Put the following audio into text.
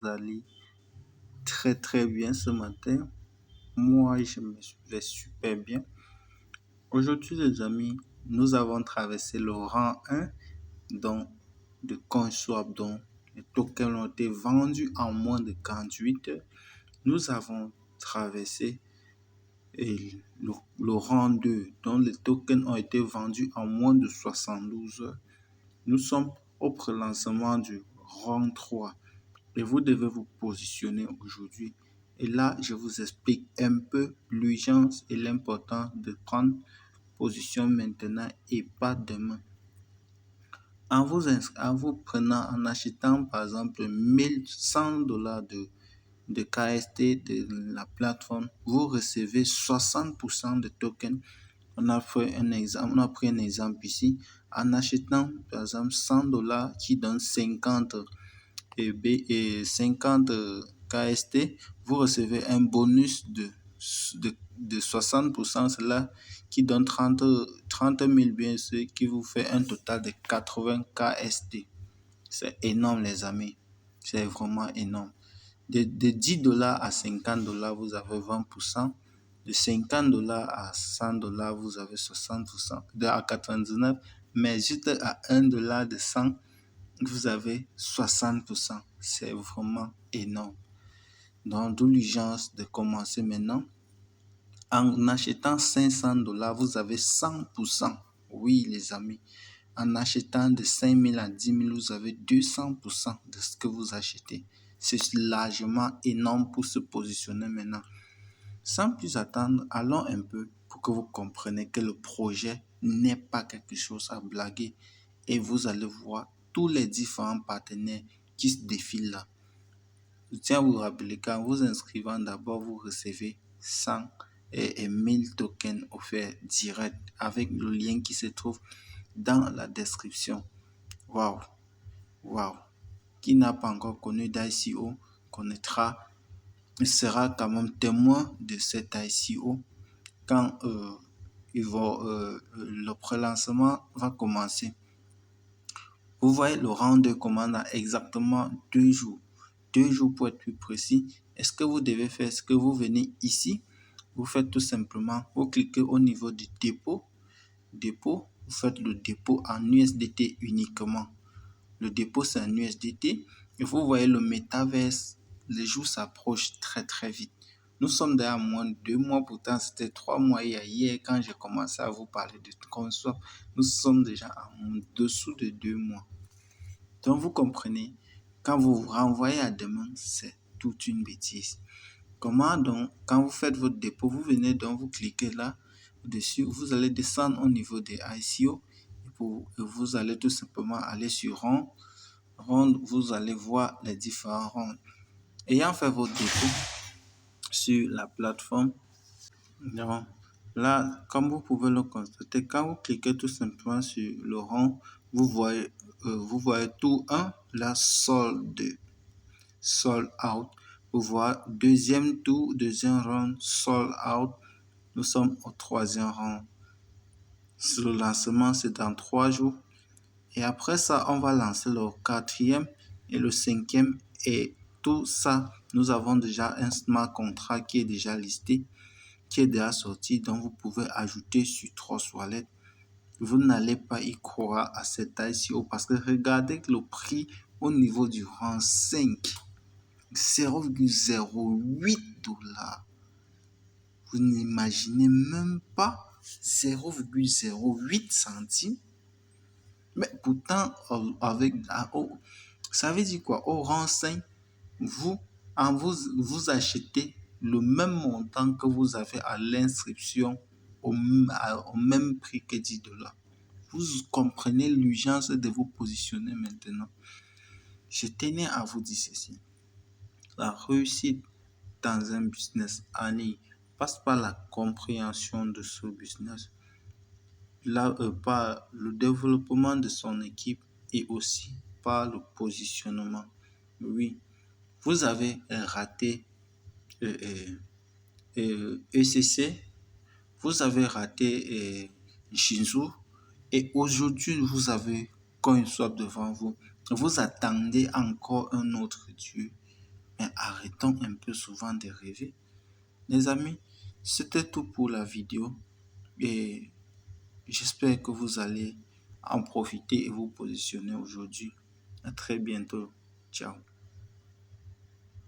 allez très très bien ce matin. Moi, je me vais super bien. Aujourd'hui, les amis, nous avons traversé le rang 1 donc, de CoinSwap, dont les tokens ont été vendus en moins de 48 heures. Nous avons traversé le rang 2, dont les tokens ont été vendus en moins de 72 heures. Nous sommes au prélancement du rang 3 et vous devez vous positionner aujourd'hui. Et là, je vous explique un peu l'urgence et l'importance de prendre position maintenant et pas demain. En vous prenant, en achetant par exemple 1100 dollars de KST de la plateforme, vous recevez 60% de tokens. On a pris un exemple ici. En achetant par exemple 100 dollars qui donne 50 50 KST, vous recevez un bonus de 60%, cela qui donne 30 000 bien sûr, qui vous fait un total de 80 KST. C'est énorme les amis, c'est vraiment énorme. De 10 dollars à 50 dollars, vous avez 20%. De 50 dollars à 100 dollars, vous avez 60%. À 99, mais juste à 1 dollar de 100, vous avez 60%. C'est vraiment énorme. Donc, d'où l'urgence de commencer maintenant. En achetant 500 dollars, vous avez 100%. Oui, les amis. En achetant de 5 000 à 10 000, vous avez 200% de ce que vous achetez. C'est largement énorme pour se positionner maintenant. Sans plus attendre, allons un peu pour que vous compreniez que le projet n'est pas quelque chose à blaguer. Et vous allez voir tous les différents partenaires qui se défilent là. Je tiens à vous rappeler qu'en vous inscrivant, d'abord, vous recevez 100 et 1000 tokens offerts direct avec le lien qui se trouve dans la description. Waouh! Waouh! Qui n'a pas encore connu d'ICO connaîtra, sera quand même témoin de cet ICO quand le prélancement va commencer. Vous voyez, le rang de commande a exactement 2 jours. 2 jours pour être plus précis. Est-ce que vous devez faire? Est-ce que vous venez ici? Vous faites tout simplement, vous cliquez au niveau du dépôt. Dépôt, vous faites le dépôt en USDT uniquement. Le dépôt, c'est en USDT. Et vous voyez le métaverse, les jours s'approchent très très vite. Nous sommes déjà à moins de 2 mois, pourtant c'était 3 mois hier quand j'ai commencé à vous parler de CoinSwap. Nous sommes déjà en dessous de 2 mois. Donc vous comprenez, quand vous vous renvoyez à demain, c'est toute une bêtise. Comment donc, quand vous faites votre dépôt, vous venez donc, vous cliquez là dessus, vous allez descendre au niveau des ICO et vous allez tout simplement aller sur Ronde, vous allez voir les différents rondes. Ayant fait votre dépôt sur la plateforme, donc, là, comme vous pouvez le constater, quand vous cliquez tout simplement sur le rond, vous voyez tout un, la solde out. Vous voyez deuxième tour, deuxième round, sold out. Nous sommes au troisième round. Le lancement, c'est dans 3 jours. Et après ça, on va lancer le quatrième et le cinquième. Et tout ça, nous avons déjà un smart contract qui est déjà listé, qui est déjà sorti. Donc, vous pouvez ajouter sur Trust Wallet. Vous n'allez pas y croire à cet ICO parce que regardez le prix au niveau du rang 5. 0,08 dollars. Vous n'imaginez même pas 0,08 centimes. Mais pourtant, ça veut dire quoi? Au rang 5, vous achetez le même montant que vous avez à l'inscription au même prix que 10 dollars. Vous comprenez l'urgence de vous positionner maintenant. Je tenais à vous dire ceci. La réussite dans un business en ligne passe par la compréhension de ce business, par le développement de son équipe et aussi par le positionnement. Oui, vous avez raté ECC, vous avez raté Shinzo et aujourd'hui vous avez CoinSwap devant vous. Vous attendez encore un autre Dieu. Mais arrêtons un peu souvent de rêver. Les amis, c'était tout pour la vidéo et j'espère que vous allez en profiter et vous positionner aujourd'hui. À très bientôt. Ciao.